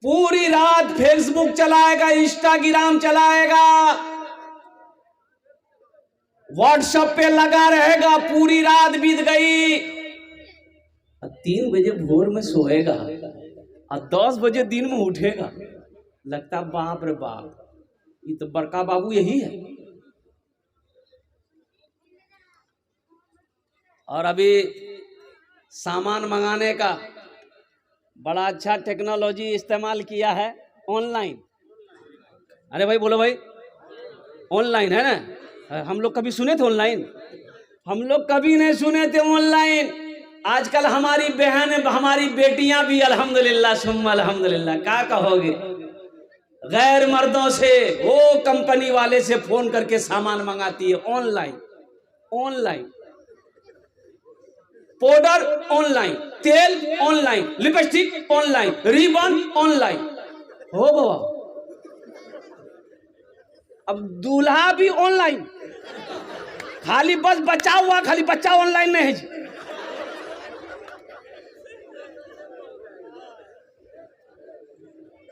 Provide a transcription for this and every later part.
पूरी रात फेसबुक चलाएगा, इंस्टाग्राम चलाएगा, व्हाट्सएप पे लगा रहेगा, पूरी रात बीत गई। 3 बजे भोर में सोएगा और 10 बजे दिन में उठेगा। लगता बाप रे बाप, ये तो बड़का बाबू यही है। और अभी सामान मंगाने का बड़ा अच्छा टेक्नोलॉजी इस्तेमाल किया है, ऑनलाइन। अरे भाई बोलो भाई, ऑनलाइन है ना। हम लोग कभी सुने थे ऑनलाइन? हम लोग कभी नहीं सुने थे ऑनलाइन। आजकल हमारी बहन, हमारी बेटियां भी अल्हम्दुलिल्लाह सुम्मा अल्हम्दुलिल्लाह, क्या कहोगे, गैर मर्दों से, वो कंपनी वाले से फोन करके सामान मंगाती है ऑनलाइन। ऑनलाइन पाउडर ऑनलाइन, तेल online, lipstick online, ribbon online. हो बाबा, अब दूल्हा भी ऑनलाइन। खाली बस बचा हुआ, खाली बच्चा ऑनलाइन नहीं है जी।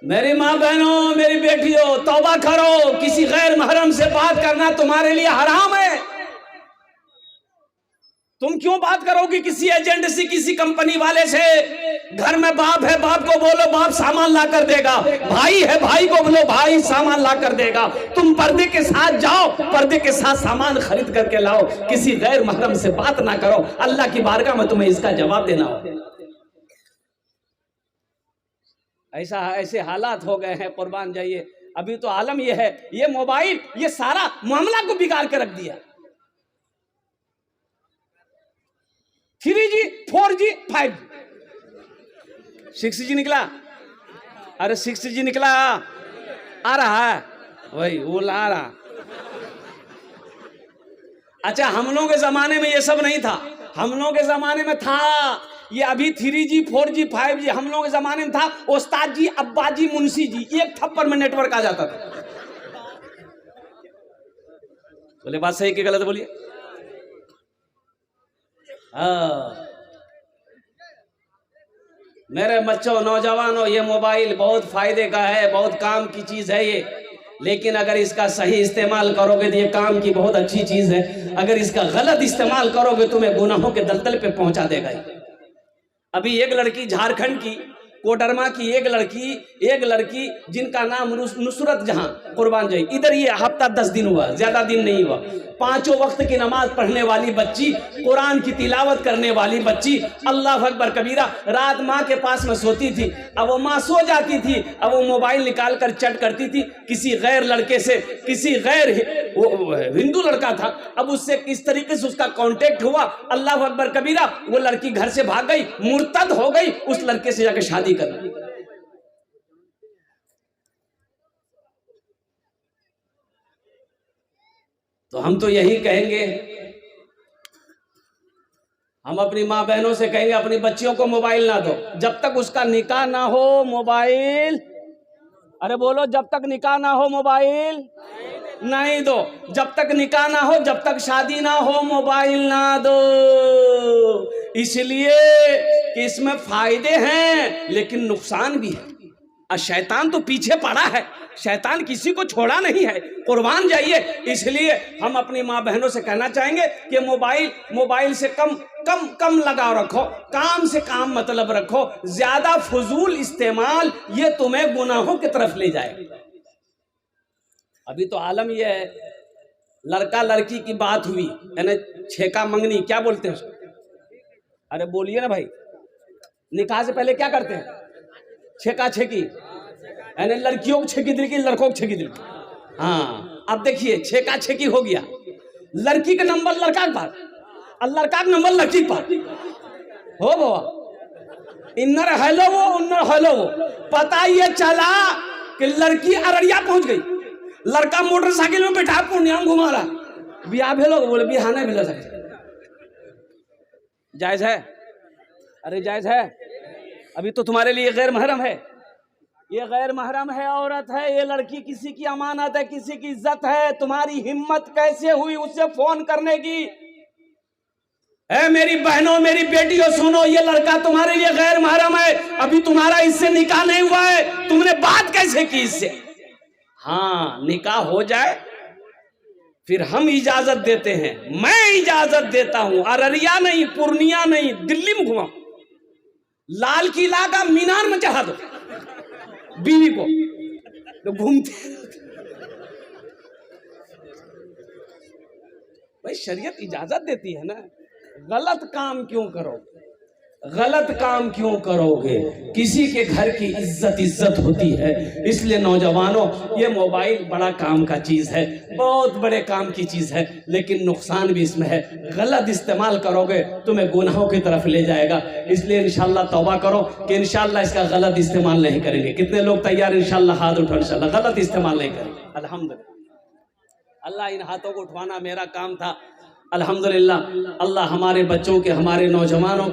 मेरी माँ बहनों, मेरी बेटियों, तौबा करो। किसी गैर महरम से बात करना तुम्हारे लिए हराम है। तुम क्यों बात करोगे किसी एजेंट से, किसी कंपनी वाले से? घर में बाप है, बाप को बोलो बाप सामान ला कर देगा। भाई है, भाई को बोलो भाई सामान ला कर देगा। तुम पर्दे के साथ जाओ, पर्दे के साथ सामान खरीद करके लाओ। किसी गैर महरम से बात ना करो। अल्लाह की बारगाह में तुम्हें इसका जवाब देना हो। ऐसे हालात हो गए हैं, कुर्बान जाइए। अभी तो आलम ये है, ये मोबाइल, ये सारा मामला को बिगाड़ के रख दिया। 3G 4G 5G 6G निकला। अरे 6G निकला, आ रहा है वही, वो ला रहा। अच्छा, हम लोगों के जमाने में ये सब नहीं था। हम लोगों के जमाने में था ये, अभी 3G 4G 5G। हम लोगों के जमाने में था उस्ताद जी, अब्बा जी, मुंशी जी, एक थप्पड़ में नेटवर्क आ जाता था। बोले बात सही कि गलत बोलिए? मेरे बच्चों, नौजवानों, ये मोबाइल बहुत फायदे का है, बहुत काम की चीज है ये। लेकिन अगर इसका सही इस्तेमाल करोगे तो ये काम की बहुत अच्छी चीज है। अगर इसका गलत इस्तेमाल करोगे तुम्हें गुनाहों के दलदल पे पहुंचा देगा। अभी एक लड़की, झारखंड की कोडरमा की एक लड़की जिनका नाम नुसरत जहां, कुर्बान जाए, इधर ये हफ्ता 10 दिन हुआ, ज्यादा दिन नहीं हुआ। 5 वक्त की नमाज पढ़ने वाली बच्ची, कुरान की तिलावत करने वाली बच्ची, अल्लाह अकबर कबीरा। रात माँ के पास में सोती थी, अब वो माँ सो जाती थी, अब वो मोबाइल निकाल कर चैट करती थी किसी गैर लड़के से। किसी गैर हिंदू लड़का था, अब उससे किस तरीके से उसका कांटेक्ट हुआ, अल्लाह अकबर कबीरा। वो लड़की घर से भाग गई, मुर्तद हो गई, उस लड़के से जाकर शादी कर। तो हम तो यही कहेंगे, हम अपनी माँ बहनों से कहेंगे अपनी बच्चियों को मोबाइल ना दो जब तक उसका निकाह ना हो। मोबाइल, अरे बोलो, जब तक निकाह ना हो मोबाइल नहीं दो। जब तक निकाह ना हो, जब तक शादी ना हो, मोबाइल ना दो। इसलिए कि इसमें फायदे हैं लेकिन नुकसान भी है। और शैतान तो पीछे पड़ा है, शैतान किसी को छोड़ा नहीं है, कुर्बान जाइए। इसलिए हम अपनी माँ बहनों से कहना चाहेंगे कि मोबाइल से कम लगाव रखो, काम से काम मतलब रखो। ज्यादा फजूल इस्तेमाल ये तुम्हें गुनाहों की तरफ ले जाएगा। अभी तो आलम ये है, लड़का लड़की की बात हुई, यानी छेका मंगनी, क्या बोलते हैं उसको? अरे बोलिए ना भाई, निकाह से पहले क्या करते हैं? छेका छेकी, यानी लड़कियों को छेकी दिल की, लड़कों को छेकी दिल की। हाँ, अब देखिए छेका छेकी हो गया, लड़की का नंबर लड़का के पास और लड़का का नंबर लड़की के पास। हो बाबा, इन्नर हेलो वो, उन्नर हेलो वो। पता ये चला कि लड़की अररिया पहुंच गई, लड़का मोटरसाइकिल में बैठा पूर्णिया में घुमा रहा। बियाह भेलो? बोले बियाह नहीं भेलो सकते। जायज है? अरे जायज है। अभी तो तुम्हारे लिए गैर महरम है, ये गैर महरम है, औरत है, ये लड़की किसी की अमानत है, किसी की इज्जत है। तुम्हारी हिम्मत कैसे हुई उससे फोन करने की? है मेरी बहनों, मेरी बेटियों, सुनो, ये लड़का तुम्हारे लिए गैर महरम है। अभी तुम्हारा इससे निकाह नहीं हुआ है, तुमने तुमने बात कैसे की इससे? हाँ, निकाह हो जाए फिर हम इजाजत देते हैं, मैं इजाजत देता हूं। अररिया नहीं, पूर्णिया नहीं, दिल्ली में घुमाओ, लाल किला का मीनार में चढ़ा दो बीवी को, तो घूमते। भाई शरीयत इजाजत देती है ना, गलत काम क्यों करोगे? गलत काम क्यों करोगे? किसी के घर की इज्जत होती है। इसलिए नौजवानों, ये मोबाइल बड़ा काम का चीज है, बहुत बड़े काम की चीज है, लेकिन नुकसान भी इसमें है। गलत इस्तेमाल करोगे तुम्हें गुनाहों की तरफ ले जाएगा। इसलिए इंशाल्लाह तौबा करो कि इंशाल्लाह इसका गलत इस्तेमाल नहीं करेंगे। कितने लोग तैयार? इंशाल्लाह हाथ उठाओ, इंशाल्लाह गलत इस्तेमाल नहीं करेंगे। अल्हम्दुलिल्लाह, अल्लाह इन हाथों को उठवाना मेरा काम था। अल्हम्दुलिल्लाह, अल्लाह हमारे बच्चों के, हमारे नौजवानों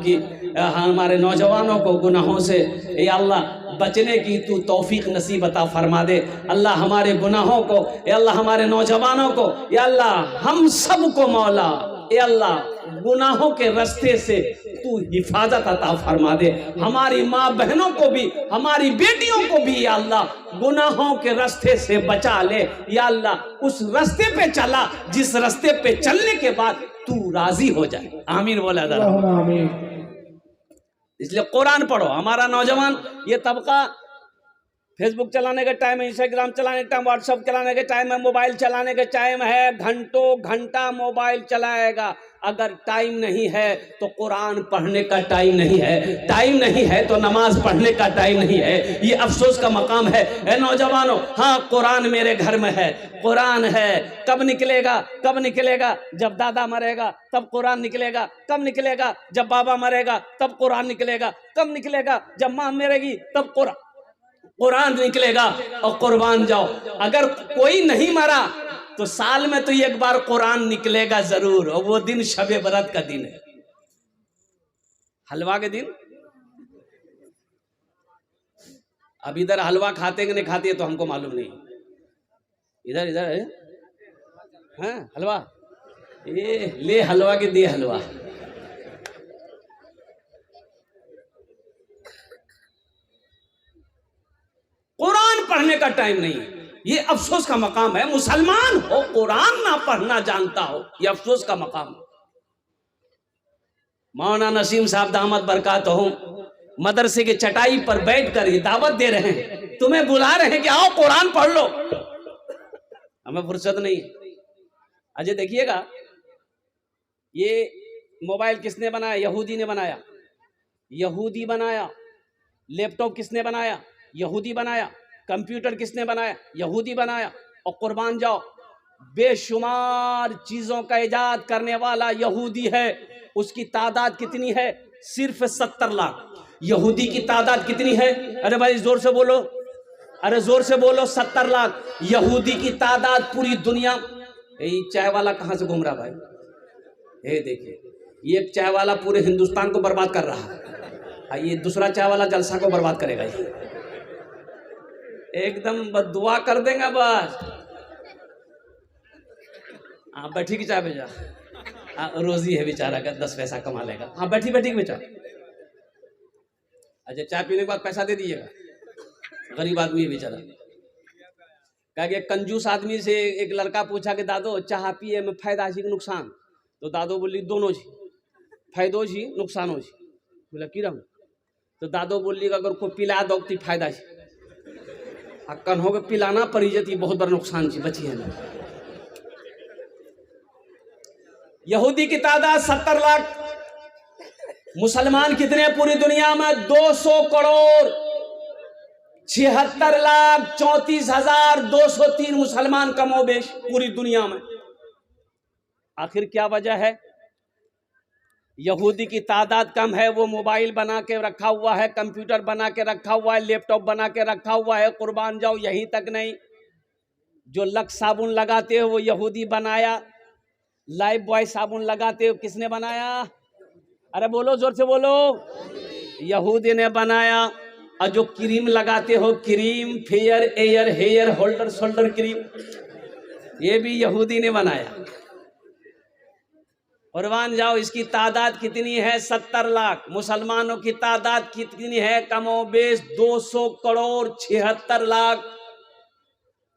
को गुनाहों से या अल्लाह बचने की तू तौफीक नसीब अता फरमा दे। अल्लाह हमारे गुनाहों को, या अल्लाह हमारे नौजवानों को, या अल्लाह हम सब को मौला, या अल्लाह गुनाहों के रास्ते से तू हिफाजत अता फरमा दे। हमारी माँ बहनों को भी, हमारी बेटियों को भी या अल्लाह गुनाहों के रास्ते से बचा ले। या अल्लाह उस रास्ते पे चला जिस रास्ते पे चलने के बाद तू राजी हो जाए। आमीन बोला जा रहा। आमीन। इसलिए कुरान पढ़ो। हमारा नौजवान ये तबका फेसबुक चलाने का टाइम है, इंस्टाग्राम चलाने का टाइम, व्हाट्सएप चलाने का टाइम है, मोबाइल चलाने का टाइम है, घंटों घंटा मोबाइल चलाएगा। अगर टाइम नहीं है तो कुरान पढ़ने का टाइम नहीं है, टाइम नहीं है तो नमाज पढ़ने का टाइम नहीं है। ये अफसोस का मकाम है। ए नौजवानों, हाँ कुरान मेरे घर में है, कुरान है। कब निकलेगा? कब निकलेगा? जब दादा मरेगा तब कुरान निकलेगा। कब निकलेगा? जब बाबा मरेगा तब कुरान निकलेगा। कब निकलेगा? जब माँ मरेगी तब कुरान निकलेगा। और कुर्बान जाओ, अगर कोई नहीं मरा तो साल में तो एक बार कुरान निकलेगा जरूर, और वो दिन शबे बरत का दिन है, हलवा के दिन। अब इधर हलवा खाते कि नहीं खाते तो हमको मालूम नहीं। इधर इधर है हाँ हलवा, ये ले हलवा के दे हलवा। कुरान पढ़ने का टाइम नहीं है। ये अफसोस का मकाम है। मुसलमान हो, कुरान ना पढ़ना जानता हो, ये अफसोस का मकाम है। मौलाना नसीम साहब दामद बरकातहू मदरसे के चटाई पर बैठकर ये दावत दे रहे हैं, तुम्हें बुला रहे हैं कि आओ कुरान पढ़ लो। हमें फुर्सत नहीं है। अजय देखिएगा, ये मोबाइल किसने बनाया? यहूदी ने बनाया। यहूदी बनाया। लैपटॉप किसने बनाया? यहूदी बनाया। कंप्यूटर किसने बनाया? यहूदी बनाया। और कुर्बान जाओ, बेशुमार चीजों का इजाद करने वाला यहूदी है। उसकी तादाद कितनी है? सिर्फ 70 लाख। यहूदी की तादाद कितनी है? अरे भाई जोर से बोलो, अरे जोर से बोलो, 70 लाख। यहूदी की तादाद पूरी दुनिया। ये चाय वाला कहां से घूम रहा भाई? ये देखिए, ये चाय वाला पूरे हिंदुस्तान को बर्बाद कर रहा है। ये दूसरा चाय वाला जलसा को बर्बाद करेगा। एकदम बददुआ कर देगा बस। हाँ बैठी की चाय बेचा, रोजी है बेचारा का, 10 पैसा कमा लेगा। हाँ बैठी बैठी बेचा। अच्छा, चाय पीने के बाद पैसा दे दीजिएगा। गरीब आदमी है बेचारा। कहा कि एक कंजूस आदमी से एक लड़का पूछा कि दादो चाह पिए में फायदा छी कि नुकसान? तो दादो बोली दोनों छी, फायदो छी नुकसानो छी। बोला की रहा? तो दादो बोली अगर कोई पिला दो तो फायदा छी, अक्कन हो के पिलाना पड़ी जाती, बहुत बड़ा नुकसान छी, बची है ना। यहूदी की तादाद 70 लाख। मुसलमान कितने पूरी दुनिया में? 200 करोड़ 76 लाख 34,203 मुसलमान कमोबेश पूरी दुनिया में। आखिर क्या वजह है? यहूदी की तादाद कम है, वो मोबाइल बना के रखा हुआ है, कंप्यूटर बना के रखा हुआ है, लैपटॉप बना के रखा हुआ है। कुर्बान जाओ, यहीं तक नहीं, जो लक्स साबुन लगाते हो वो यहूदी बनाया। लाइफ बॉय साबुन लगाते हो, किसने बनाया? अरे बोलो, जोर से बोलो। यहूदी ने बनाया। और जो क्रीम लगाते हो, cream, fair, air, hair, holder, shoulder cream, ये भी यहूदी ने बनाया। कुर्बान जाओ। इसकी तादाद कितनी है? 70 लाख। मुसलमानों की तादाद कितनी है? कमोबेश 200 करोड़ 76 लाख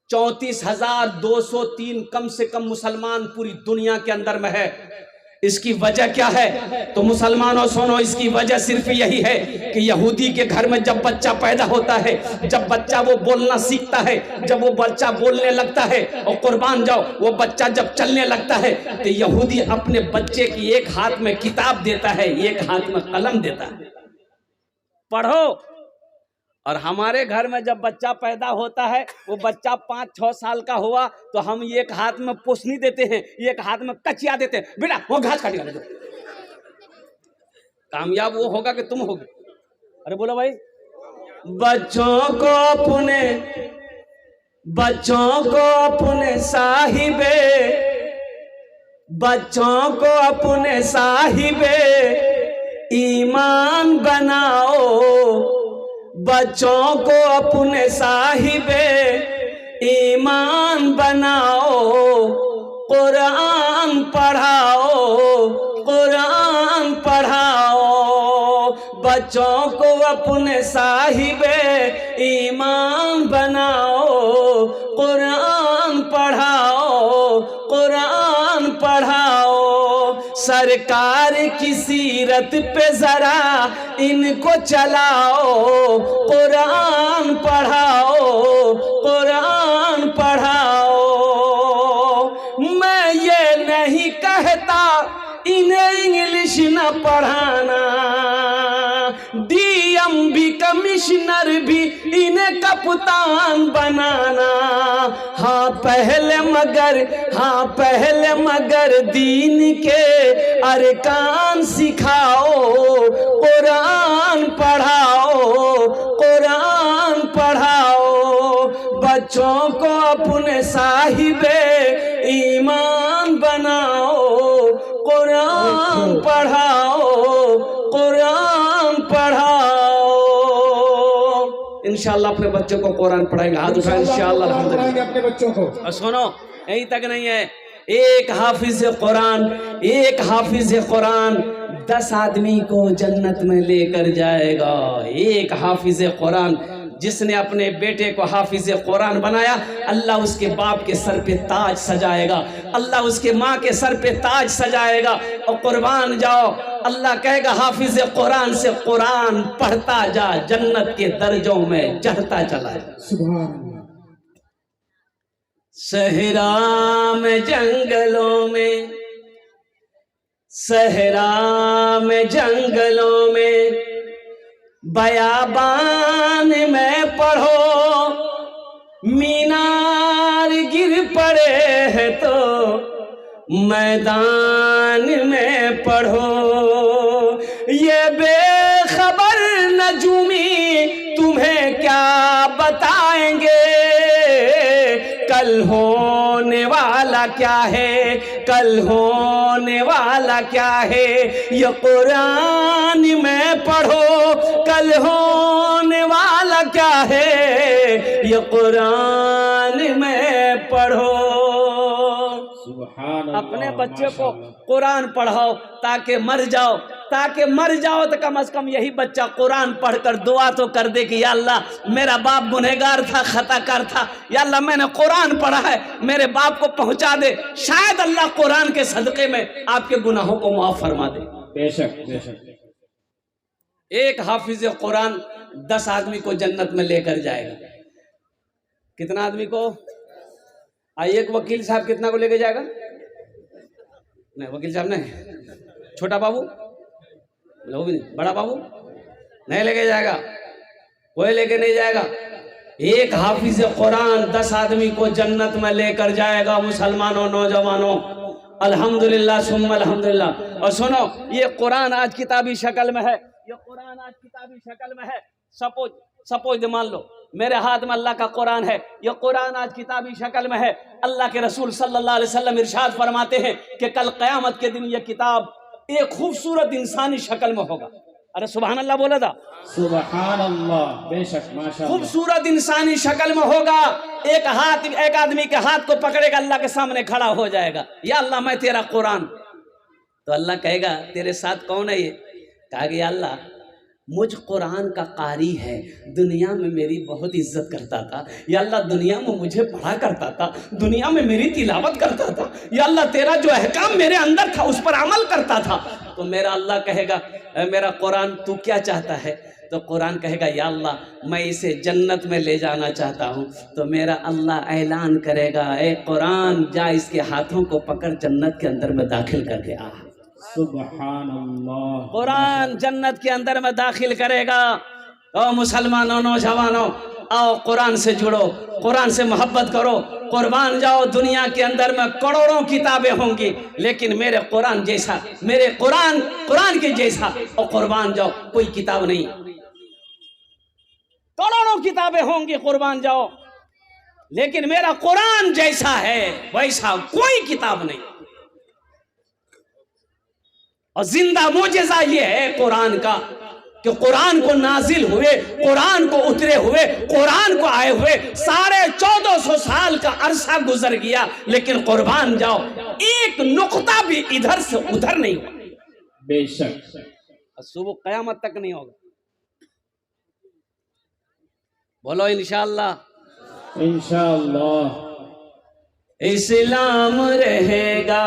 34,203 कम से कम मुसलमान पूरी दुनिया के अंदर में है। इसकी वजह क्या है? तो मुसलमानों सुनो, इसकी वजह सिर्फ यही है कि यहूदी के घर में जब बच्चा पैदा होता है, जब बच्चा वो बोलना सीखता है, जब वो बच्चा बोलने लगता है, और कुर्बान जाओ वो बच्चा जब चलने लगता है, तो यहूदी अपने बच्चे की एक हाथ में किताब देता है, एक हाथ में कलम देता है, पढ़ो। और हमारे घर में जब बच्चा पैदा होता है, वो बच्चा 5-6 साल का हुआ तो हम एक हाथ में पोसनी देते हैं, एक हाथ में कचिया देते हैं, बेटा वो घास काट दो। कामयाब वो होगा कि तुम होगे? अरे बोलो भाई। बच्चों को अपने साहिबे ईमान बनाओ। बच्चों को अपने साहिबे ईमान बनाओ। कुरान पढ़ाओ। बच्चों को अपने साहिबे ईमान बनाओ। कुरान पढ़ाओ। सरकार की सीरत पे जरा इनको चलाओ। कुरान पढ़ाओ। मैं ये नहीं कहता इन्हें इंग्लिश न पढ़ाना, डीएम भी कमिश्नर भी इन्हें कप्तान बनाना। हाँ पहले मगर दीन के अरकान सिखाओ। कुरान पढ़ाओ। बच्चों को अपने साहिबे ईमान बनाओ। कुरान पढ़ाओ। इंशाअल्लाह अपने बच्चों को कुरान पढ़ाएंगे। हाथ उठाएं इंशाअल्लाह अल्हम्दुलिल्लाह अपने बच्चों को। और सुनो, यहीं तक नहीं है, एक हाफिज कुरान 10 आदमी को जन्नत में लेकर जाएगा। एक हाफिज कुरान जिसने अपने बेटे को हाफिज कुरान बनाया, अल्लाह उसके बाप के सर पे ताज सजाएगा, अल्लाह उसके माँ के सर पे ताज सजाएगा। और कुर्बान जाओ, अल्लाह कहेगा हाफिज कुरान से कुरान पढ़ता जा, जन्नत के दर्जों में चढ़ता चला जा। सुभान अल्लाह। सहरा में जंगलों में बयाबान में पढ़ो। मीनार गिर पड़े है तो मैदान में पढ़ो। ये बेखबर नजूमी तुम्हें क्या बताएंगे, कल होने वाला क्या है, कल होने वाला क्या है। ये कुरान में पढ़ो, कल होने वाला क्या है, ये कुरान में पढ़ो। अपने बच्चे को कुरान पढ़ाओ ताकि मर जाओ तो कम से कम यही बच्चा कुरान पढ़कर दुआ तो कर दे कि या अल्लाह मेरा बाप गुनहगार था, खताकार था, या अल्लाह मैंने कुरान पढ़ा है, मेरे बाप को पहुंचा दे। शायद अल्लाह कुरान के सदक़े में आपके गुनाहों को माफ फरमा दे। बेशक। एक हाफिज कुरान 10 आदमी को जन्नत में लेकर जाएगा। कितना आदमी को? एक वकील साहब कितना को लेके जाएगा? नहीं, वकील साहब नहीं, छोटा बाबू, वो भी नहीं, बड़ा बाबू नहीं लेके जाएगा, कोई लेके नहीं जाएगा। एक हाफिज कुरान 10 आदमी को जन्नत में लेकर जाएगा। मुसलमानों, नौजवानों, अल्हम्दुलिल्लाह सुम्मा अल्हम्दुलिल्लाह। और सुनो, ये कुरान आज किताबी शक्ल में है, ये कुरान आज किताबी शक्ल में है। सपोज मान लो मेरे हाथ में अल्लाह का कुरान है, ये कुरान आज किताबी शक्ल में है। अल्लाह के रसूल सल्लल्लाहु अलैहि वसल्लम इरशाद फरमाते हैं कि कल क़यामत के दिन ये किताब एक खूबसूरत इंसानी शक्ल में होगा। अरे सुभान अल्लाह बोला था, सुभान अल्लाह, बेशक माशाअल्लाह। खूबसूरत इंसानी शक्ल में होगा। एक आदमी के हाथ को पकड़ेगा, अल्लाह के सामने खड़ा हो जाएगा, या अल्लाह मैं तेरा कुरान तो अल्लाह कहेगा तेरे साथ कौन है ये? कहा कि अल्लाह मुझ कुरान का कारी है, दुनिया में मेरी बहुत इज्जत करता था, या अल्लाह दुनिया में मुझे पढ़ा करता था, दुनिया में मेरी तिलावत करता था, या अल्लाह तेरा जो अहकाम मेरे अंदर था उस पर अमल करता था। तो मेरा अल्लाह कहेगा मेरा कुरान तू क्या चाहता है? तो कुरान कहेगा या अल्लाह मैं इसे जन्नत में ले जाना चाहता हूँ। तो मेरा अल्लाह ऐलान करेगा ए कुरान जा इसके हाथों को पकड़ जन्नत के अंदर में दाखिल करके आ। सुभान अल्लाह। कुरान जन्नत के अंदर में दाखिल करेगा। ओ मुसलमानों, नौजवानों, आओ कुरान से जुड़ो, कुरान से मोहब्बत करो, कुर्बान जाओ। दुनिया के अंदर में करोड़ों किताबें होंगी, लेकिन मेरे कुरान जैसा, मेरे कुरान के जैसा और कुर्बान जाओ कोई किताब नहीं। करोड़ों किताबें होंगी, कुर्बान जाओ, लेकिन मेरा कुरान जैसा है वैसा कोई किताब नहीं। और जिंदा मोजेज़ा ये है कुरान का कि कुरान को नाजिल हुए, कुरान को उतरे हुए, कुरान को आए हुए 1450 साल का अरसा गुजर गया, लेकिन कुर्बान जाओ एक नुक्ता भी इधर से उधर नहीं हुआ। बेशक सुबह कयामत तक नहीं होगा। बोलो इंशाअल्लाह। इंशाअल्लाह। इस्लाम रहेगा,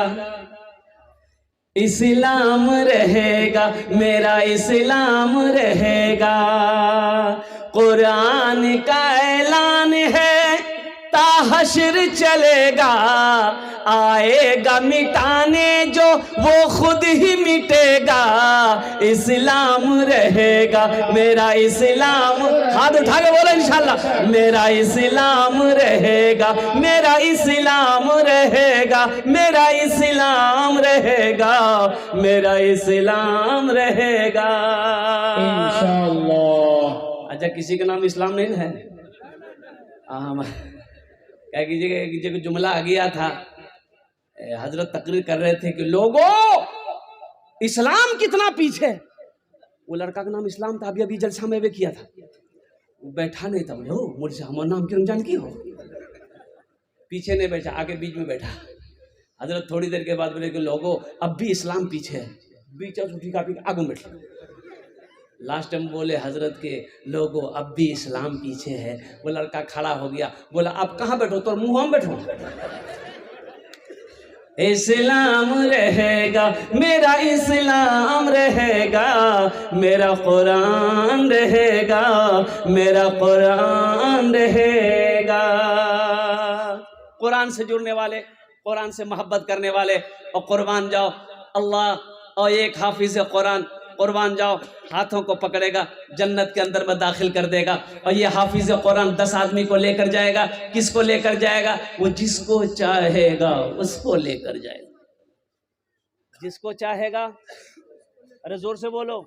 इस्लाम रहेगा, मेरा इस्लाम रहेगा। कुरान का ऐलान है ता हश्र चलेगा, आएगा मिटाने जो वो खुद ही मिटेगा। इस्लाम रहेगा, मेरा इस्लाम, हाथ उठा के बोलो इंशाअल्लाह। मेरा इस्लाम रहेगा, मेरा इस्लाम रहेगा, मेरा इस्लाम रहेगा, मेरा इस्लाम रहेगा इंशाअल्लाह। अच्छा किसी का नाम इस्लाम नहीं है? क्या कीजिएगा, जुमला आ गया था, हजरत तकरीर कर रहे थे कि लोगों इस्लाम कितना पीछे। वो लड़का का नाम इस्लाम था, अभी जलसा में वे किया था, वो बैठा नहीं था। बोले मुझसे हमारा नाम क्यों जान की हो? पीछे नहीं बैठा, आगे बीच में बैठा। हजरत थोड़ी देर के बाद बोले कि लोगों अब भी इस्लाम पीछे है, बीच आगे बैठा। लास्ट टाइम बोले हजरत के लोगों अब भी इस्लाम पीछे है। वो लड़का खड़ा हो गया, बोला अब कहाँ बैठो? तो मुंह में बैठो। इस्लाम रहेगा, मेरा इस्लाम रहेगा, मेरा कुरान रहेगा, मेरा कुरान रहेगा। कुरान से जुड़ने वाले, कुरान से मोहब्बत करने वाले और कुर्बान जाओ। अल्लाह और एक हाफिज कुरान कुर्बान जाओ हाथों को पकड़ेगा, जन्नत के अंदर में दाखिल कर देगा। और ये हाफिज कुरान 10 आदमी को लेकर जाएगा। किसको लेकर जाएगा? वो जिसको चाहेगा उसको लेकर जाएगा। जिसको चाहेगा, अरे जोर से बोलो,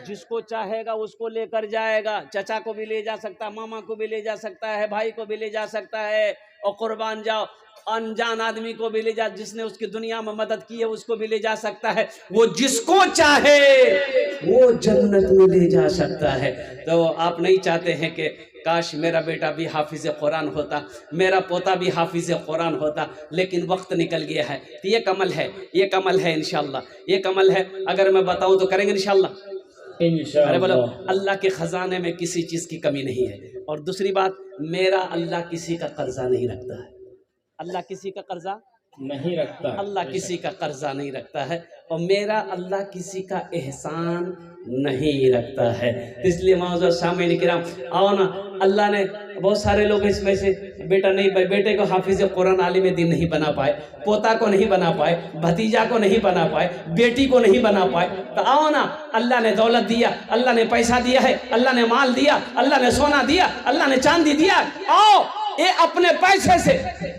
जिसको चाहेगा उसको लेकर जाएगा। चचा को भी ले जा सकता है, मामा को भी ले जा सकता है, भाई को भी ले जा सकता है। और कुर्बान जाओ अनजान आदमी को भी ले जा, जिसने उसकी दुनिया में मदद की है उसको भी ले जा सकता है। वो जिसको चाहे वो जन्नत में ले जा सकता है। तो आप नहीं चाहते हैं कि काश मेरा बेटा भी हाफिज कुरान होता, मेरा पोता भी हाफिज कुरान होता, लेकिन वक्त निकल गया है। तो ये कमल है, ये कमल है इंशाअल्लाह, ये कमल है। अगर मैं बताऊं तो करेंगे इंशाअल्लाह। इंशाअल्लाह। अरे बोलो अल्लाह के खजाने में किसी चीज़ की कमी नहीं है। और दूसरी बात, मेरा अल्लाह किसी का कर्जा नहीं रखता है। अल्लाह किसी का कर्जा नहीं रखता, अल्लाह किसी का कर्जा नहीं रखता है। और मेरा अल्लाह किसी का एहसान नहीं रखता है। इसलिए मौजूद शामिल किराम, आओ ना, अल्लाह ने बहुत सारे लोग इसमें से बेटा नहीं, बेटे को हाफिज कुरान आलिम दीन नहीं बना पाए, पोता को नहीं बना पाए, भतीजा को नहीं बना पाए, बेटी को नहीं बना पाए। तो आओ ना, अल्लाह ने दौलत दिया, अल्लाह ने पैसा दिया है, अल्लाह ने माल दिया, अल्लाह ने सोना दिया, अल्लाह ने चांदी दिया। आओ ये अपने पैसे से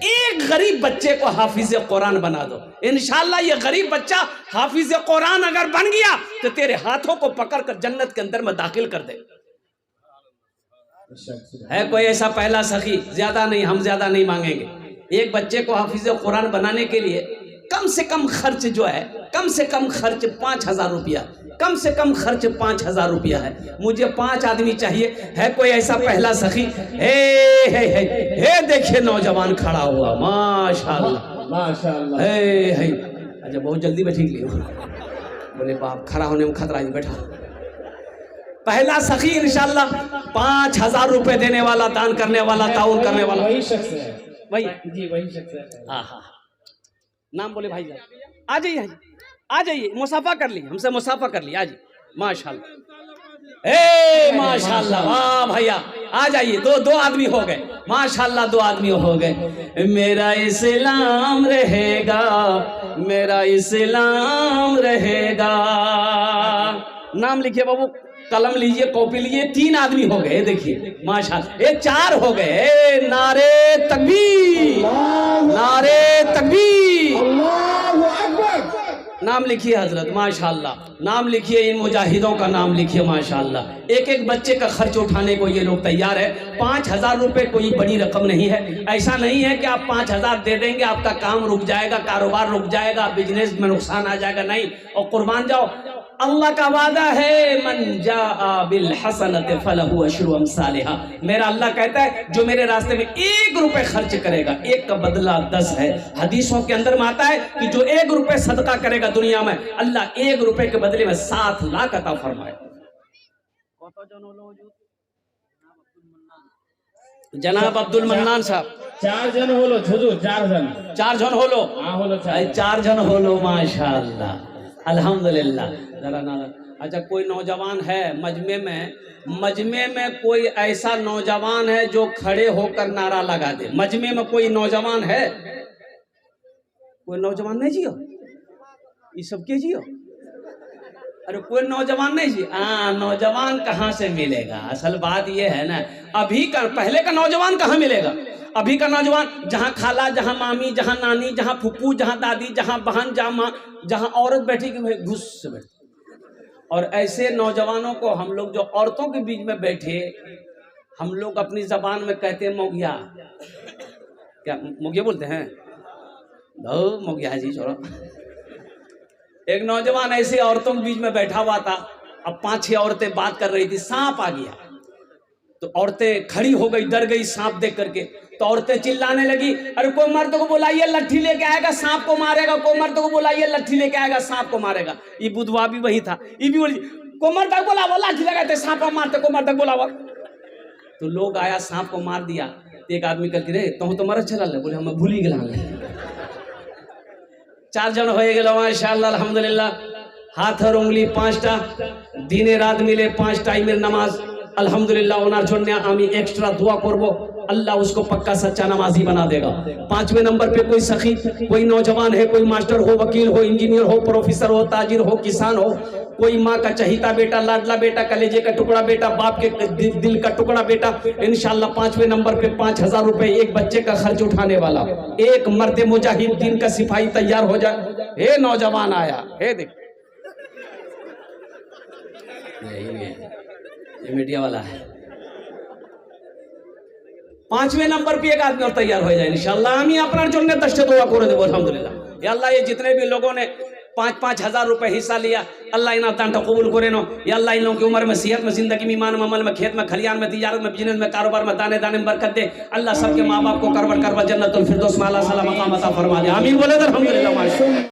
एक गरीब बच्चे को हाफिज कुरान बना दो। इंशाअल्लाह ये गरीब बच्चा हाफिज कुरान अगर बन गया तो तेरे हाथों को पकड़कर जन्नत के अंदर में दाखिल कर दे। है कोई ऐसा पहला सखी? ज्यादा नहीं, हम ज्यादा नहीं मांगेंगे। एक बच्चे को हाफिज कुरान बनाने के लिए कम से कम खर्च जो है, कम से कम खर्च 5000 रुपया, कम से कम खर्च 5000 रुपया है। मुझे 5 आदमी चाहिए। है कोई ऐसा पहला सखी? हे देखिए नौजवान खड़ा हुआ, माशाअल्लाह माशाअल्लाह। हे अच्छा बहुत जल्दी बैठी लिए बोले बाप खड़ा होने में खतरा ही बैठा। पहला सखी इंशाल्लाह 5,000 रुपए देने वाला, दान करने वाला, ताउन करने वाला वही शख्स है वही जी, वही शख्स है। हाँ हाँ नाम बोले भाई साहब आ जाइए आ जाइए, मुसाफा कर ली हमसे, मुसाफा कर ली, आ जाइए माशाल्लाह। ए माशाल्लाह वाह भैया आ जाइए, दो आदमी हो गए माशाल्लाह, 2 आदमी हो गए। मेरा इस्लाम रहेगा, मेरा इस्लाम रहेगा। नाम लिखिए बाबू, कलम लीजिए, कॉपी लीजिए। 3 आदमी हो गए देखिए माशाल्लाह, ये 4 हो गए। नारे तकबीर, नारे तकबीर। नाम लिखिए हजरत माशाल्लाह, नाम लिखिए, इन मुजाहिदों का नाम लिखिए माशाल्लाह। एक बच्चे का खर्च उठाने को ये लोग तैयार है। 5,000 रुपए कोई बड़ी रकम नहीं है। ऐसा नहीं है कि आप 5,000 दे देंगे आपका काम रुक जाएगा, कारोबार रुक जाएगा, बिजनेस में नुकसान आ जाएगा, नहीं। और कुर्बान जाओ, अल्लाह का वादा है मन जाअ बिल हसनत फलहु अशरु अमसालिहा। मेरा अल्लाह कहता है जो मेरे रास्ते में 1 रुपए खर्च करेगा, 1 का बदला 10 है। हदीसों के अंदर में आता है कि जो 1 रुपए सदका करेगा दुनिया में, अल्लाह 1 रुपए के बदले में 7 लाख अता फरमाए। जनाब अब्दुल मन्नान साहब 4 जन होलो हुजूर, 4 जन 4 जन होलो, हाँ होलो 4 जन होलो माशाल्लाह अल्हम्दुलिल्लाह। जरा नारा। अच्छा कोई नौजवान है मजमे में कोई ऐसा नौजवान है जो खड़े होकर नारा लगा दे? मजमे में कोई नौजवान है? कोई नौजवान नहीं जियो, ये सब के जियो? अरे कोई नौजवान नहीं जी? हाँ नौजवान कहाँ से मिलेगा? असल बात ये है ना, अभी का पहले का नौजवान कहाँ मिलेगा? अभी का नौजवान जहाँ खाला, जहाँ मामी, जहाँ नानी, जहाँ फुप्पू, जहाँ दादी, जहाँ बहन, जहाँ माँ, जहाँ औरत बैठी कि भाई घुस से बैठी। और ऐसे नौजवानों को हम लोग जो औरतों के बीच में बैठे, हम लोग अपनी जबान में कहते हैं मोगिया। क्या मोगिया बोलते हैं? मोगिया जी छोड़ो। एक नौजवान ऐसे औरतों के बीच में बैठा हुआ था। अब 5-6 औरतें बात कर रही थी, सांप आ गया तो औरतें खड़ी हो गई, डर गई सांप देख करके। तो औरतें चिल्लाने लगी, अरे कोई मर्द को बुलाइए, लट्ठी लेके आएगा, सांप को मारेगा। कोई मर्द को बुलाइए, लट्ठी लेके आएगा, सांप को मारेगा। ये बुधवा भी वही था, ये भी बोली को मर्द को बुलावा, लाठी लगाते सांप को मारते, को मर्द को बुलावा। तो लोग आया, सांप को मार दिया। एक आदमी करके रे तो मरद चला ले, बोले हम भूल ही गए। 4 जन हो गए माशाअल्लाह अल्हम्दुलिल्लाह। हाथ और उंगली 5टा, दिने रात मिले 5 टाइमेर नमाज अल्हम्दुलिल्लाह। ओनार जन्य आमी एक्स्ट्रा दुआ करबो, अल्लाह उसको पक्का सच्चा नमाजी बना देगा। 5वें नंबर पे कोई सखी, कोई नौजवान है, कोई मास्टर हो, वकील हो, इंजीनियर हो, प्रोफेसर हो, ताजिर हो, किसान हो, कोई माँ का चहीता बेटा, लाडला बेटा, कलेजे का टुकड़ा बेटा, बाप के दिल का टुकड़ा बेटा, इंशाल्लाह 5वें नंबर पे 5,000 रुपए एक बच्चे का खर्च उठाने वाला एक मर्द मुजाहिद दिन का सिपाही तैयार हो जाए। हे नौजवान आया, हे देख ये मीडिया वाला है। 5वें नंबर पे एक आदमी और तैयार हो जाए इंशाल्लाह। हम अपना जन्य दश्त दुआ करे देबो अल्हम्दुलिल्लाह। या अल्लाह ये जितने भी लोगों ने 5,000 रुपए हिस्सा लिया, अल्लाह इना दान कबूल करे नो। या अल्लाह इन लोगों की उम्र में, सेहत में, जिंदगी में, ईमान में, अमल में, खेत में, खलियान में, तिजारत में, बिजनेस में, कारोबार में, दाने दाने में बरकत दे। अल्लाह सबके माँ बाप को करवर करवर जन्नतुल फिरदौस में आला सलाम मकाम अता फरमा दे। आमीन बोले अल्हम्दुलिल्लाह।